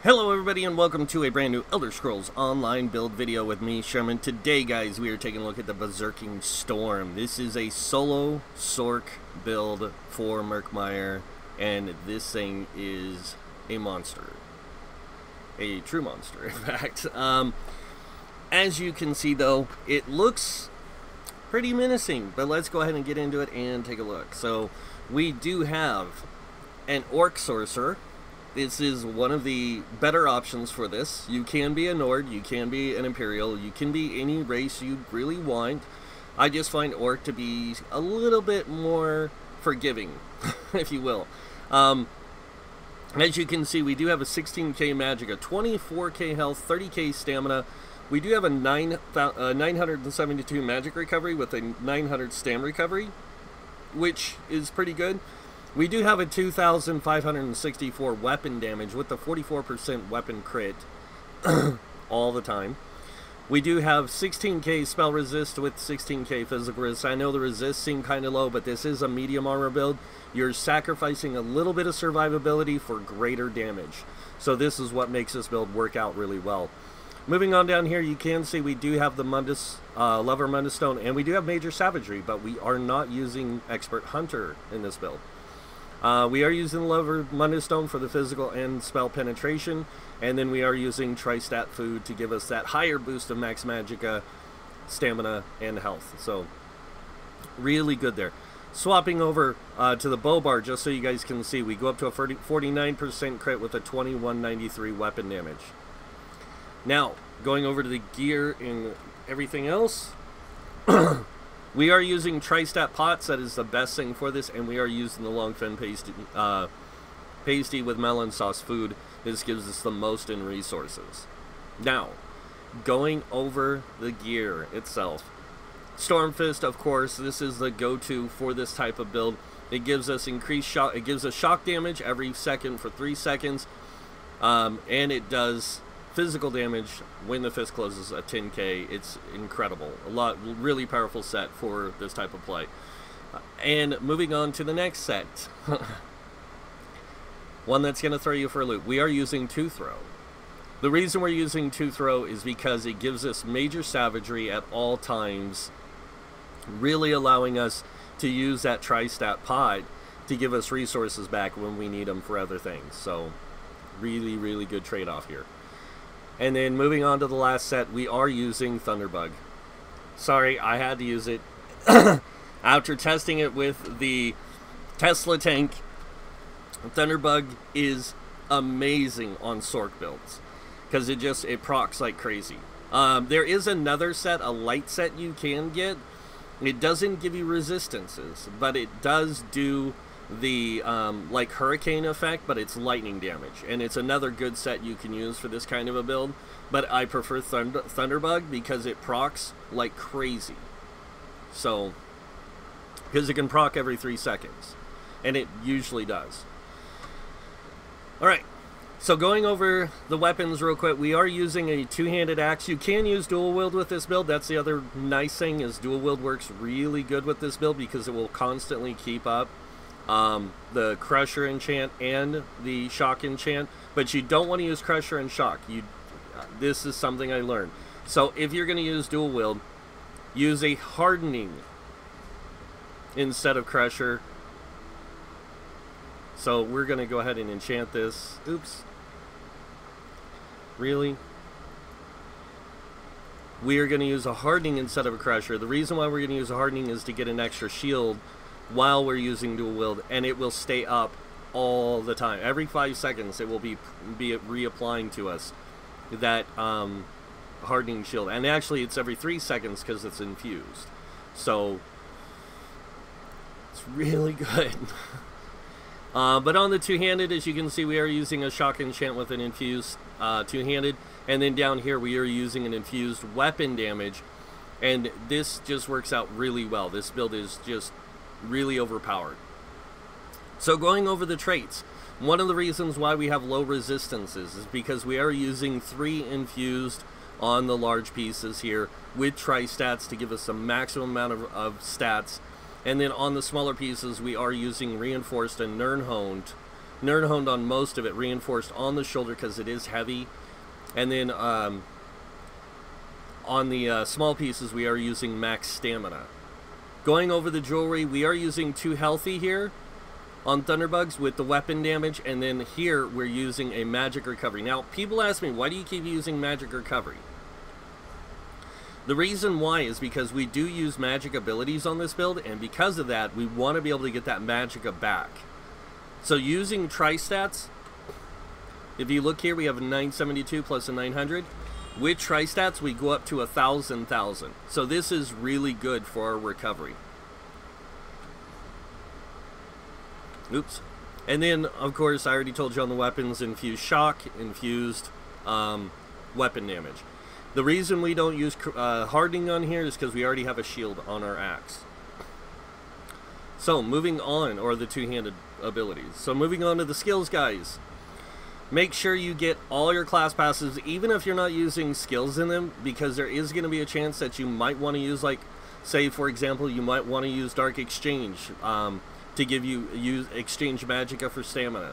Hello everybody and welcome to a brand new Elder Scrolls Online build video with me, Sherman. Today guys, we are taking a look at the Berserking Storm. This is a solo Sorc build for Murkmire, and this thing is a monster. A true monster, in fact. As you can see though, it looks pretty menacing, but let's go ahead and get into it and take a look. So, we do have an Orc Sorcerer. This is one of the better options for this. You can be a Nord, you can be an Imperial, you can be any race you really want. I just find Orc to be a little bit more forgiving, if you will. As you can see, we do have a 16k magic, a 24k health, 30k stamina. We do have a 972 magic recovery with a 900 stam recovery, which is pretty good. We do have a 2,564 weapon damage with the 44% weapon crit all the time. We do have 16k spell resist with 16k physical resist. I know the resist seem kind of low, but this is a medium armor build. You're sacrificing a little bit of survivability for greater damage. So this is what makes this build work out really well. Moving on down here, you can see we do have the Lover Mundus Stone, and we do have Major Savagery, but we are not using Expert Hunter in this build. We are using Lover Mundus Stone for the physical and spell penetration, and then we are using Tri-Stat Food to give us that higher boost of Max Magicka, Stamina, and Health. So, really good there. Swapping over to the bow bar, just so you guys can see, we go up to a 49% crit with a 2193 weapon damage. Now, going over to the gear and everything else, we are using Tri-Stat Pots. That is the best thing for this, and we are using the Longfin Pasty with Melon Sauce Food. This gives us the most in resources. Now, going over the gear itself. Stormfist, of course, this is the go-to for this type of build. It gives us increased shock. It gives us shock damage every second for 3 seconds, and it does physical damage when the fist closes at 10k. It's incredible. Really powerful set for this type of play. And moving on to the next set. One that's going to throw you for a loop. We are using Two Throw. The reason we're using Two Throw is because it gives us major savagery at all times, really allowing us to use that Tri-Stat Pot to give us resources back when we need them for other things. So, really, really good trade-off here. And then moving on to the last set, we are using Thunderbug. Sorry, I had to use it. After testing it with the Tesla tank, Thunderbug is amazing on Sorc builds, because it procs like crazy. There is another set, a light set you can get. It doesn't give you resistances, but it does do the like hurricane effect, but it's lightning damage, and it's another good set you can use for this kind of a build. But I prefer Thunderbug because it procs like crazy. So, because it can proc every 3 seconds, and it usually does. Alright, so going over the weapons real quick, we are using a two-handed axe. You can use dual wield with this build. That's the other nice thing, is dual wield works really good with this build because it will constantly keep up the Crusher enchant and the Shock enchant, but you don't want to use Crusher and Shock. This is something I learned. So if you're going to use dual wield, use a Hardening instead of Crusher. So we're going to go ahead and enchant this. Oops. Really? We are going to use a Hardening instead of a Crusher. The reason why we're going to use a Hardening is to get an extra shield while we're using dual wield, and it will stay up all the time. Every 5 seconds it will be reapplying to us that hardening shield, and actually it's every 3 seconds because it's infused. So it's really good. But on the two-handed, as you can see, we are using a Shock enchant with an infused two-handed, and then down here we are using an infused weapon damage, and this just works out really well. This build is just really overpowered. So going over the traits, one of the reasons why we have low resistances is because we are using 3 infused on the large pieces here with Tri-Stats to give us the maximum amount of stats, and then on the smaller pieces we are using Reinforced and Nirnhoned Nerdhoned on most of it, reinforced on the shoulder because it is heavy. And then on the small pieces, we are using max stamina. Going over the jewelry, we are using 2 healthy here on Thunderbugs with the weapon damage, and then here we're using a magic recovery. Now, people ask me, why do you keep using magic recovery? The reason why is because we do use magic abilities on this build, and because of that, we want to be able to get that magicka back. So using tri-stats, if you look here, we have a 972 plus a 900. With tri-stats, we go up to 1,000. So this is really good for our recovery. Oops. And then, of course, I already told you on the weapons, infused shock, infused weapon damage. The reason we don't use hardening on here is because we already have a shield on our axe. So, moving on, or the two-handed abilities. So, moving on to the skills, guys. Make sure you get all your class passes, even if you're not using skills in them, because there is going to be a chance that you might want to use, like, say, for example, you might want to use Dark Exchange to give you exchange magicka for stamina.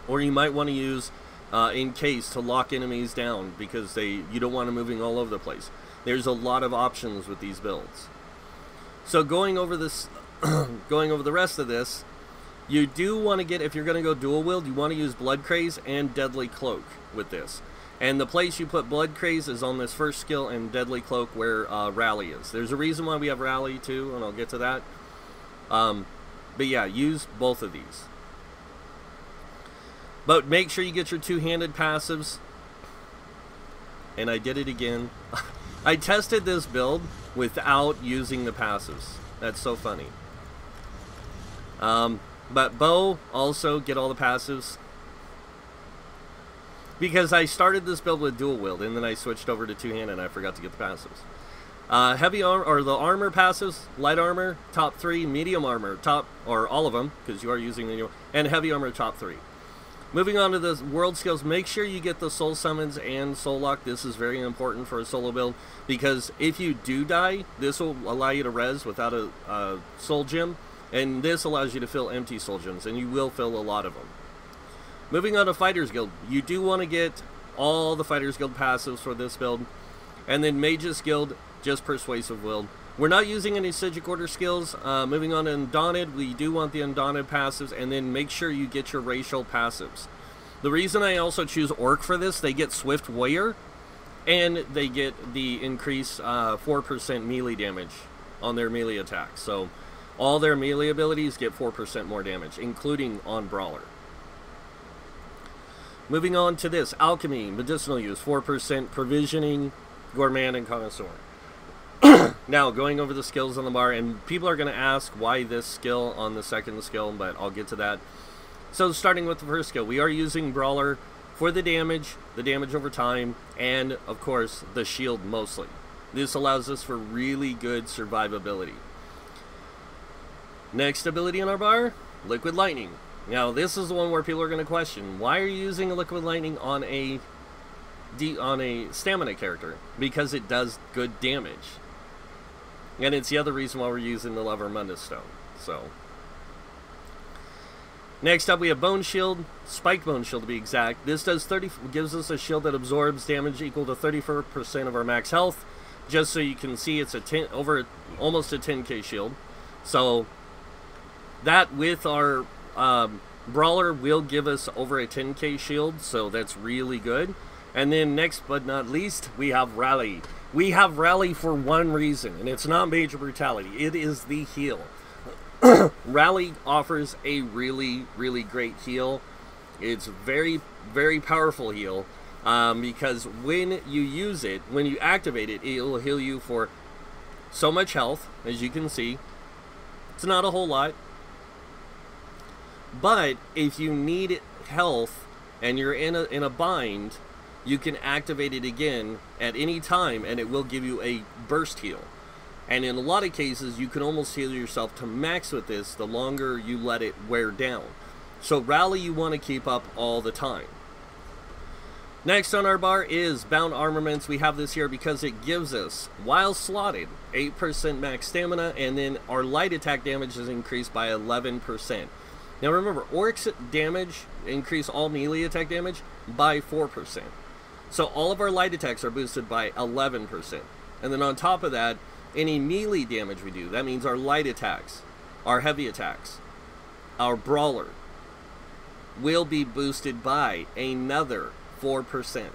Or you might want to use Encase to lock enemies down because you don't want them moving all over the place. There's a lot of options with these builds. So going over this, going over the rest of this, you do want to get, if you're going to go dual wield, you want to use Blood Craze and Deadly Cloak with this. And the place you put Blood Craze is on this first skill, and Deadly Cloak where Rally is. There's a reason why we have Rally too, and I'll get to that. But yeah, use both of these. But make sure you get your two-handed passives. And I did it again. I tested this build without using the passives. That's so funny. But bow, also get all the passives. Because I started this build with dual wield, and then I switched over to two-handed, and I forgot to get the passives. Heavy armor, or the armor passives, light armor, top 3, medium armor, top, or all of them, because you are using the new, and heavy armor, top 3. Moving on to the world skills, make sure you get the soul summons and soul lock. This is very important for a solo build, because if you do die, this will allow you to res without a soul gem, and this allows you to fill empty soul gems, and you will fill a lot of them. Moving on to Fighters Guild, you do want to get all the Fighters Guild passives for this build, and then Mages Guild, just Persuasive Will. We're not using any Sigic Order skills. Moving on to Undaunted, we do want the Undaunted passives, and then make sure you get your racial passives. The reason I also choose Orc for this, they get Swift Warrior, and they get the increased 4% melee damage on their melee attacks. So all their melee abilities get 4% more damage, including on Brawler. Moving on to this, Alchemy, Medicinal Use, 4%, Provisioning, Gourmand, and Connoisseur. Now, going over the skills on the bar, and people are going to ask why this skill on the second skill, but I'll get to that. So, starting with the first skill, we are using Brawler for the damage over time, and, of course, the shield mostly. This allows us for really good survivability. Next ability on our bar, Liquid Lightning. Now, this is the one where people are going to question, why are you using a Liquid Lightning on a stamina character? Because it does good damage. And it's the other reason why we're using the Lever Mundus Stone. So, next up we have Bone Shield, Spike Bone Shield to be exact. This gives us a shield that absorbs damage equal to 34% of our max health. Just so you can see, it's almost a 10k shield. So that with our Brawler will give us over a 10k shield, so that's really good. And then next but not least, we have Rally. We have Rally for one reason, and it's not Major Brutality. It is the heal. Rally offers a really, really great heal. It's very, very powerful heal, because when you use it, when you activate it, it will heal you for so much health, as you can see. It's not a whole lot. But if you need health and you're in a bind, you can activate it again at any time, and it will give you a burst heal. And in a lot of cases, you can almost heal yourself to max with this the longer you let it wear down. So Rally you want to keep up all the time. Next on our bar is Bound Armaments. We have this here because it gives us, while slotted, 8% max stamina, and then our light attack damage is increased by 11%. Now remember, orcs damage increase all melee attack damage by 4%. So all of our light attacks are boosted by 11%. And then on top of that, any melee damage we do, that means our light attacks, our heavy attacks, our brawler, will be boosted by another 4%.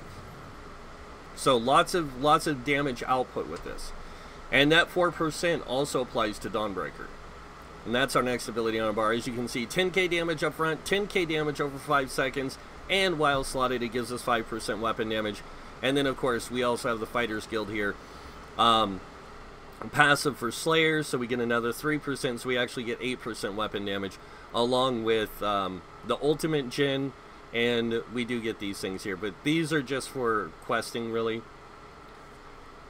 So lots of damage output with this. And that 4% also applies to Dawnbreaker. And that's our next ability on our bar. As you can see, 10k damage up front, 10k damage over 5 seconds, and while slotted, it gives us 5% weapon damage. And then, of course, we also have the Fighters Guild here. Passive for Slayers, so we get another 3%, so we actually get 8% weapon damage, along with the Ultimate Gen, and we do get these things here. But these are just for questing, really.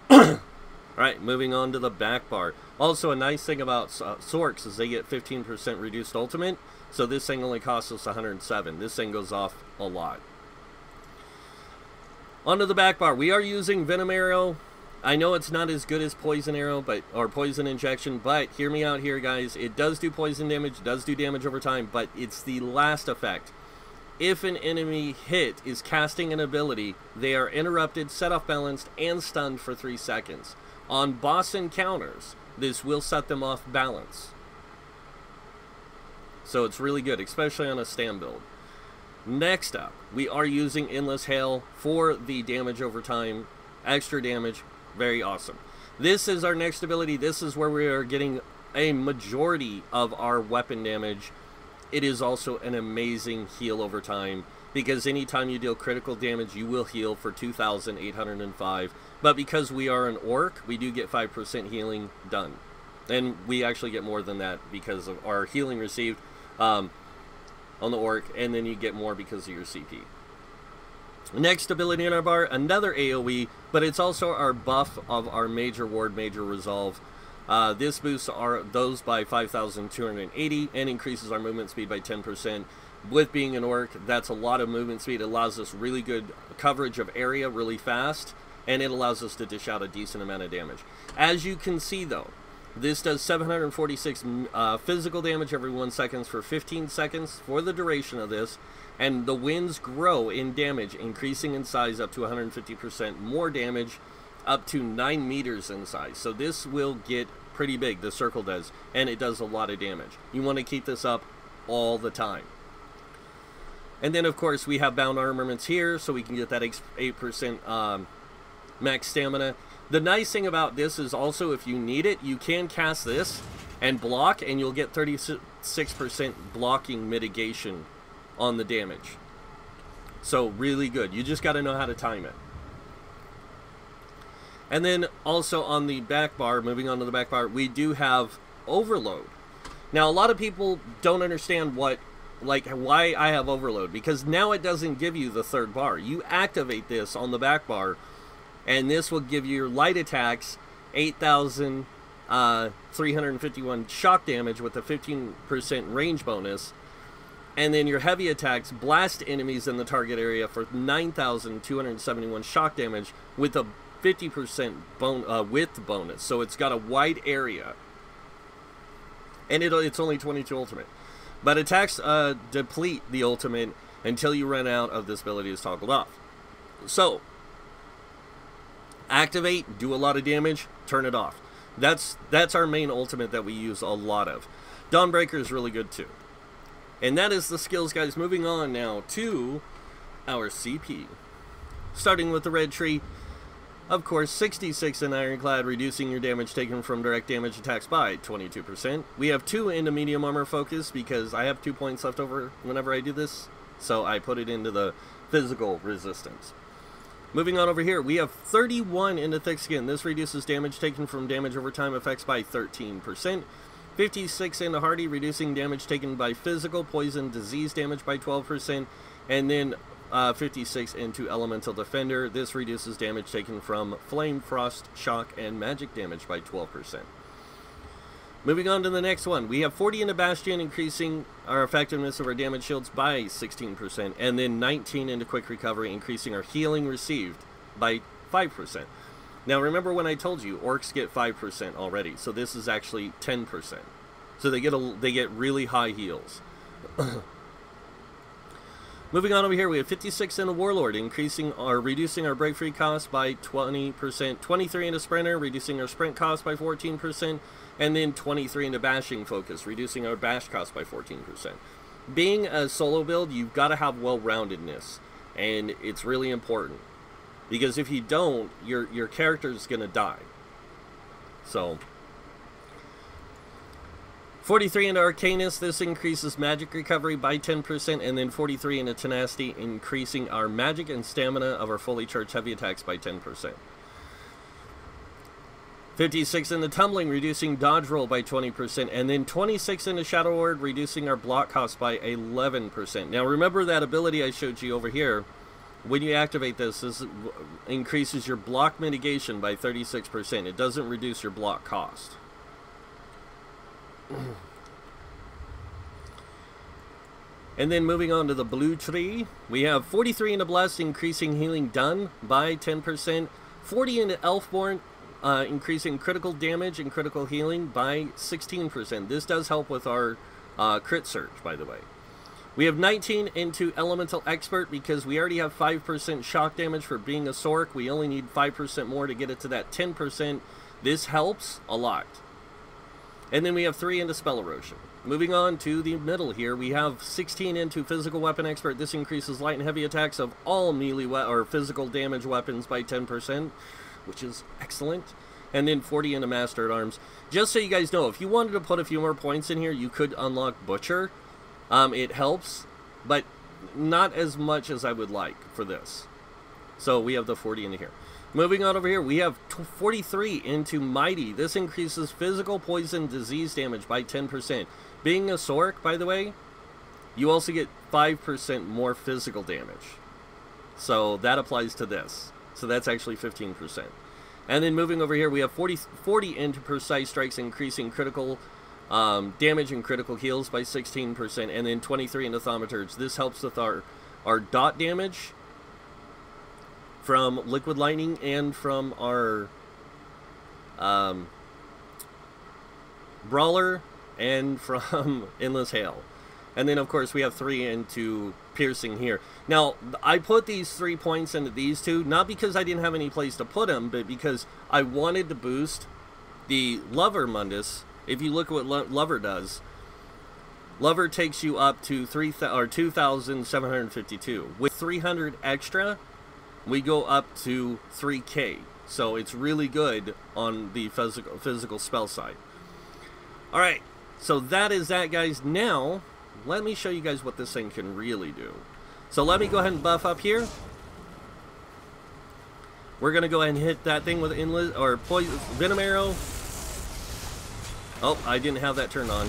Alright, moving on to the back bar. Also, a nice thing about Sorcs is they get 15% reduced ultimate, so this thing only costs us 107. This thing goes off a lot. Onto the back bar. We are using Venom Arrow. I know it's not as good as Poison Arrow, or Poison Injection, but hear me out here, guys. It does do poison damage, does do damage over time, but it's the last effect. If an enemy hit is casting an ability, they are interrupted, set off balanced, and stunned for 3 seconds. On boss encounters, this will set them off balance. So it's really good, especially on a stand build. Next up, we are using Endless Hail for the damage over time. Extra damage, very awesome. This is our next ability. This is where we are getting a majority of our weapon damage. It is also an amazing heal over time, because anytime you deal critical damage, you will heal for 2,805. But because we are an orc, we do get 5% healing done. And we actually get more than that because of our healing received on the orc, and then you get more because of your CP. Next ability in our bar, another AoE, but it's also our buff of our Major Ward, Major Resolve. This boosts those by 5,280 and increases our movement speed by 10%. With being an orc, that's a lot of movement speed. It allows us really good coverage of area really fast, and it allows us to dish out a decent amount of damage. As you can see, though, this does 746 physical damage every 1 second for 15 seconds for the duration of this, and the winds grow in damage, increasing in size up to 150% more damage, up to 9 meters in size. So this will get pretty big, the circle does, and it does a lot of damage. You want to keep this up all the time. And then, of course, we have bound armaments here, so we can get that 8% max stamina. The nice thing about this is also, if you need it, you can cast this and block, and you'll get 36% blocking mitigation on the damage. So, really good. You just got to know how to time it. And then, also on the back bar, moving on to the back bar, we do have Overload. Now, a lot of people don't understand why I have Overload, because now it doesn't give you the third bar. You activate this on the back bar, and this will give you your light attacks 8,351 shock damage with a 15% range bonus, and then your heavy attacks blast enemies in the target area for 9,271 shock damage with a 50% width bonus. So it's got a wide area, and it's only 22 ultimate. But attacks deplete the ultimate until you run out of this ability is toggled off. So, activate, do a lot of damage, turn it off. That's our main ultimate that we use a lot of. Dawnbreaker is really good too. And that is the skills, guys. Moving on now to our CP. Starting with the red tree. Of course, 66 in Ironclad, reducing your damage taken from direct damage attacks by 22%. We have 2 into medium armor focus because I have 2 points left over whenever I do this, so I put it into the physical resistance. Moving on over here, we have 31 into thick skin. This reduces damage taken from damage over time effects by 13%. 56 into hardy, reducing damage taken by physical, poison, disease damage by 12%. And then 56 into Elemental Defender. This reduces damage taken from Flame, Frost, Shock, and Magic damage by 12%. Moving on to the next one, we have 40 into Bastion, increasing our effectiveness of our damage shields by 16%, and then 19 into Quick Recovery, increasing our healing received by 5%. Now remember when I told you orcs get 5% already, so this is actually 10%. So they get really high heals. Moving on over here, we have 56 in a Warlord, reducing our break free cost by 20%, 23 in a Sprinter, reducing our sprint cost by 14%, and then 23 in a Bashing Focus, reducing our bash cost by 14%. Being a solo build, you've got to have well-roundedness, and it's really important, because if you don't, your character is going to die. So 43 into Arcanus, this increases magic recovery by 10%, and then 43 into Tenacity, increasing our magic and stamina of our fully charged heavy attacks by 10%. 56 in the Tumbling, reducing dodge roll by 20%, and then 26 in the Shadow Ward, reducing our block cost by 11%. Now remember that ability I showed you over here. When you activate this increases your block mitigation by 36%. It doesn't reduce your block cost. And then moving on to the blue tree, we have 43 into Blessed, increasing healing done by 10%. 40 into Elfborn, increasing critical damage and critical healing by 16%. This does help with our crit surge, by the way. We have 19 into Elemental Expert because we already have 5% shock damage for being a Sorc. We only need 5% more to get it to that 10%. This helps a lot. And then we have 3 into Spell Erosion. Moving on to the middle here, we have 16 into Physical Weapon Expert. This increases light and heavy attacks of all melee or physical damage weapons by 10%, which is excellent. And then 40 into Master at Arms. Just so you guys know, if you wanted to put a few more points in here, you could unlock Butcher. It helps, but not as much as I would like for this. So we have the 40 into here. Moving on over here, we have 43 into Mighty. This increases physical, poison, disease damage by 10%. Being a Sorc, by the way, you also get 5% more physical damage. So that applies to this. So that's actually 15%. And then moving over here, we have 40 into Precise Strikes, increasing critical damage and critical heals by 16%. And then 23 into Thaumaturge. This helps with our dot damage from Liquid Lightning and from our Brawler and from Endless Hail. And then, of course, we have 3 into Piercing here. Now, I put these 3 points into these two, not because I didn't have any place to put them, but because I wanted to boost the Lover Mundus. If you look at what Lover does, Lover takes you up to 2,752. With 300 extra, we go up to 3K. So it's really good on the physical spell side. Alright, so that is that, guys. Now, let me show you guys what this thing can really do. So let me go ahead and buff up here. We're going to go ahead and hit that thing with Endless, or Poison, Venom Arrow. Oh, I didn't have that turned on.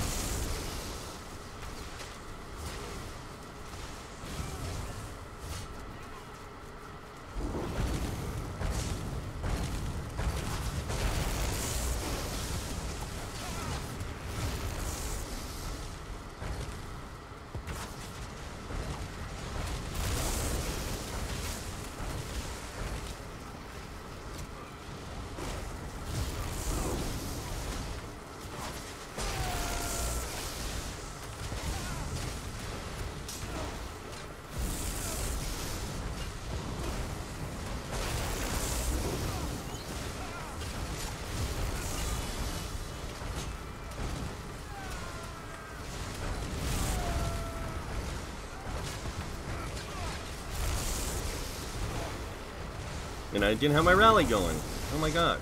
And I didn't have my rally going. Oh my god.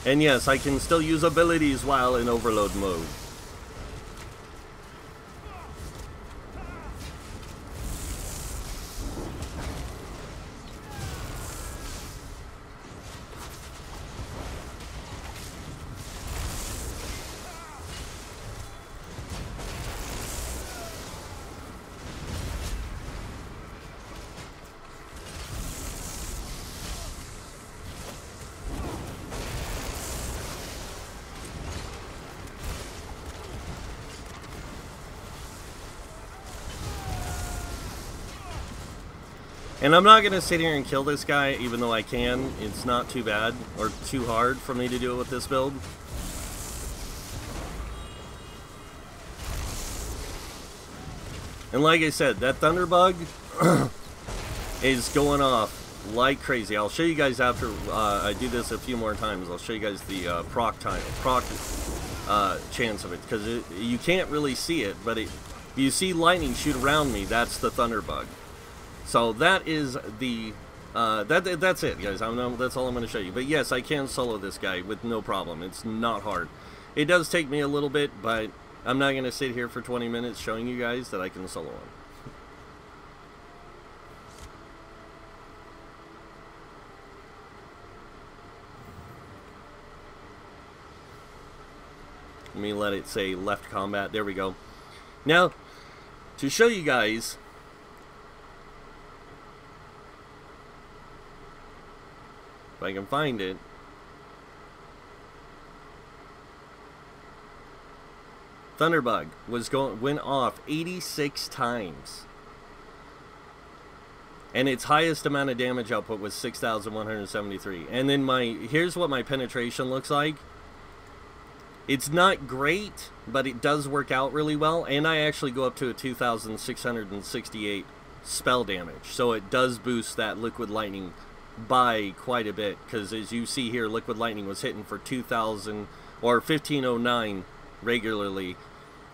And yes, I can still use abilities while in overload mode. And I'm not going to sit here and kill this guy, even though I can. It's not too bad, or too hard for me to do it with this build. And like I said, that Thunderbug is going off like crazy. I'll show you guys after I do this a few more times. I'll show you guys the proc chance of it, because you can't really see it, but if you see lightning shoot around me, that's the Thunderbug. So that is the that's it, guys. That's all I'm going to show you. But yes, I can solo this guy with no problem. It's not hard. It does take me a little bit, but I'm not going to sit here for 20 minutes showing you guys that I can solo him. Let me let it say left combat. There we go. Now, to show you guys, if I can find it, Thunderbug went off 86 times, and its highest amount of damage output was 6,173. And then here's what my penetration looks like. It's not great, but it does work out really well, and I actually go up to a 2,668 spell damage, so it does boost that Liquid Lightning by quite a bit, because as you see here, Liquid Lightning was hitting for 2,000 or 1,509 regularly,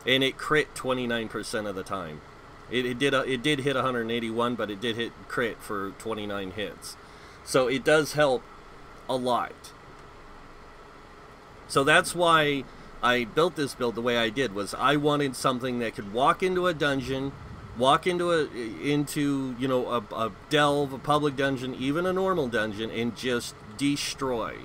and it crit 29% of the time. It did hit 181, but it did hit crit for 29 hits, so it does help a lot. So that's why I built this build the way I did, was I wanted something that could walk into a dungeon, walk into you know, a delve, a public dungeon, even a normal dungeon, and just destroy.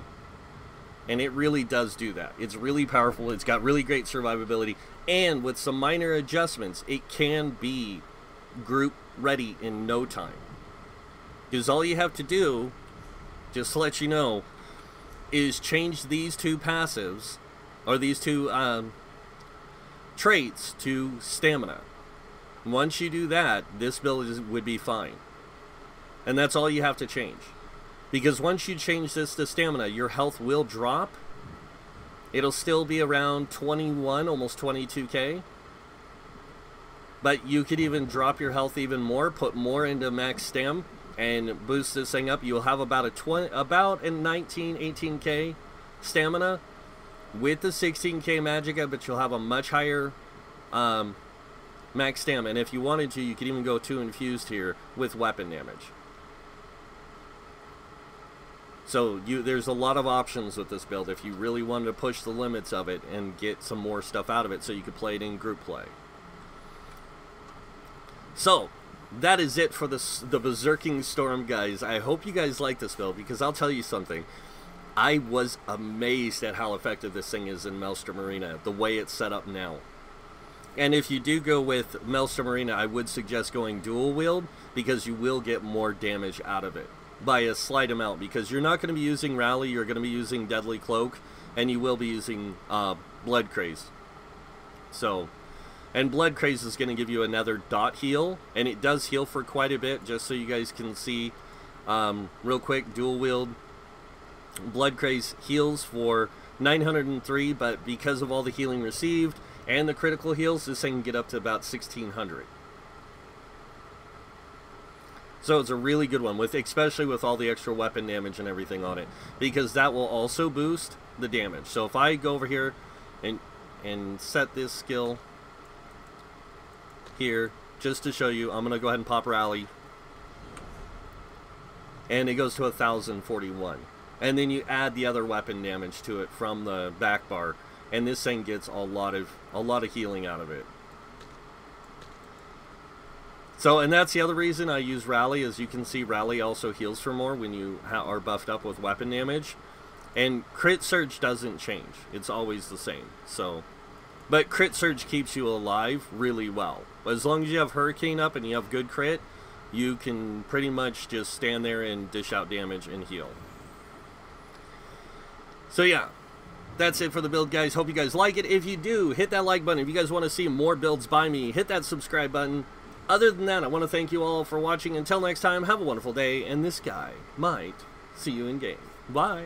And it really does do that. It's really powerful. It's got really great survivability, and with some minor adjustments, it can be group ready in no time. Because all you have to do, just to let you know, is change these two passives, or these two traits, to stamina. Once you do that, this build would be fine. And that's all you have to change. Because once you change this to stamina, your health will drop. It'll still be around 21, almost 22k. But you could even drop your health even more, put more into max stam, and boost this thing up. You'll have about a 19, 18k stamina with the 16k magicka, but you'll have a much higher max stam. And if you wanted to, you could even go 2 infused here with weapon damage. So there's a lot of options with this build if you really wanted to push the limits of it and get some more stuff out of it, so you could play it in group play. So that is it for the Berserking Storm, guys. I hope you guys like this build, because I'll tell you something. I was amazed at how effective this thing is in Maelstrom Arena, the way it's set up now. And if you do go with Maelstrom Arena, I would suggest going dual wield, because you will get more damage out of it by a slight amount, because you're not going to be using Rally, you're going to be using Deadly Cloak, and you will be using Blood Craze. So, and Blood Craze is going to give you another dot heal, and it does heal for quite a bit, just so you guys can see real quick. Dual wield Blood Craze heals for 903, but because of all the healing received and the critical heals, this thing can get up to about 1600. So it's a really good one, especially with all the extra weapon damage and everything on it, because that will also boost the damage. So if I go over here and set this skill here, just to show you, I'm going to go ahead and pop Rally, and it goes to 1041. And then you add the other weapon damage to it from the back bar, and this thing gets a lot of healing out of it. So, and that's the other reason I use Rally. As you can see, Rally also heals for more when you are buffed up with weapon damage. And Crit Surge doesn't change. It's always the same. So, but Crit Surge keeps you alive really well. As long as you have Hurricane up and you have good crit, you can pretty much just stand there and dish out damage and heal. So yeah, that's it for the build, guys. Hope you guys like it. If you do, hit that like button. If you guys want to see more builds by me, hit that subscribe button. Other than that, I want to thank you all for watching. Until next time, have a wonderful day, and this guy might see you in game. Bye.